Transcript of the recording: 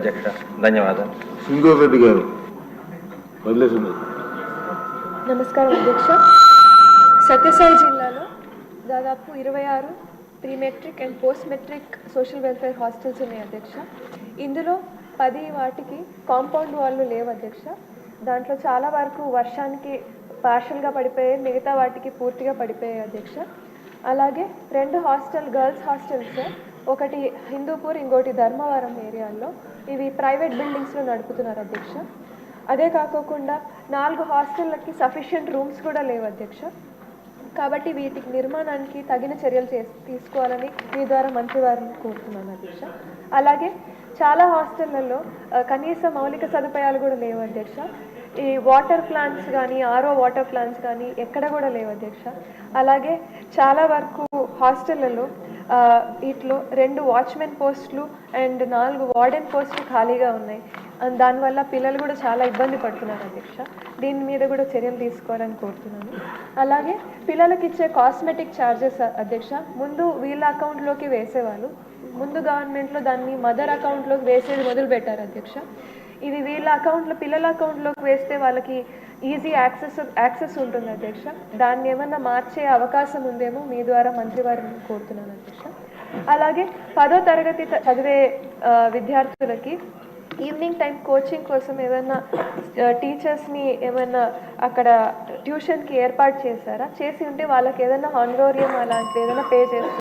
అధ్యక్ష ధన్యవాదాలు. సింగూర్ రెడ్డి గారు వదిలేసింది. నమస్కారం అధ్యక్ష. సత్యసాయి జిల్లాలో దాదాపు 26 pre matric and post matric social welfare hostels ఉన్నాయి అధ్యక్ష. ఇందులో 10 వాటికి కాంపౌండ్ వాళ్ళు లేవు అధ్యక్ష. దాంట్లో చాలా వరకు వర్షానికి పార్షల్గా పడిపోయాయి, మిగతా వాటికి పూర్తిగా పడిపోయాయి అధ్యక్ష. అలాగే 2 గర్ల్స్ హాస్టల్స్, ఒకటి హిందూపూర్, ఇంకోటి ధర్మవరం ఏరియాల్లో, ఇవి ప్రైవేట్ బిల్డింగ్స్లో నడుపుతున్నారు అధ్యక్ష. అదే కాకోకుండా 4 హాస్టళ్ళకి సఫిషియెంట్ రూమ్స్ కూడా లేవు అధ్యక్ష. కాబట్టి వీటికి నిర్మాణానికి తగిన చర్యలు తీసుకోవాలని మీ ద్వారా మంత్రివారిని కోరుతున్నాను అధ్యక్ష. అలాగే చాలా హాస్టళ్లలో కనీస మౌలిక సదుపాయాలు కూడా లేవు అధ్యక్ష. ఈ వాటర్ ప్లాంట్స్ కానీ, ఆర్ఓ వాటర్ ప్లాంట్స్ కానీ ఎక్కడ కూడా లేవు అధ్యక్ష. అలాగే చాలా వరకు హాస్టళ్లలో వీటిలో 2 వాచ్మెన్ పోస్టులు అండ్ 4 వార్డెన్ పోస్టులు ఖాళీగా ఉన్నాయి. దానివల్ల పిల్లలు కూడా చాలా ఇబ్బంది పడుతున్నారు అధ్యక్ష. దీని మీద కూడా చర్యలు తీసుకోవాలని కోరుతున్నాను. అలాగే పిల్లలకి ఇచ్చే కాస్మెటిక్ ఛార్జెస్ అధ్యక్ష, ముందు వీళ్ళ అకౌంట్లోకి వేసేవాళ్ళు, ముందు గవర్నమెంట్లో దాన్ని మదర్ అకౌంట్లోకి వేసేది మొదలుపెట్టారు అధ్యక్ష. ఇది వీళ్ళ అకౌంట్లో, పిల్లల అకౌంట్లోకి వేస్తే వాళ్ళకి ఈజీ యాక్సెస్ ఉంటుంది అధ్యక్ష. దాన్ని ఏమన్నా మార్చే అవకాశం ఉందేమో మీ ద్వారా మంత్రివారిని కోరుతున్నాను అధ్యక్ష. అలాగే 10వ తరగతి చదివే విద్యార్థులకి ఈవినింగ్ టైం కోచింగ్ కోసం ఏమైనా టీచర్స్ని ఏమైనా అక్కడ ట్యూషన్కి ఏర్పాటు చేశారా? చేసి ఉంటే వాళ్ళకి ఏదైనా హానరోరియం అలాంటిది ఏదైనా పే చేస్తారు?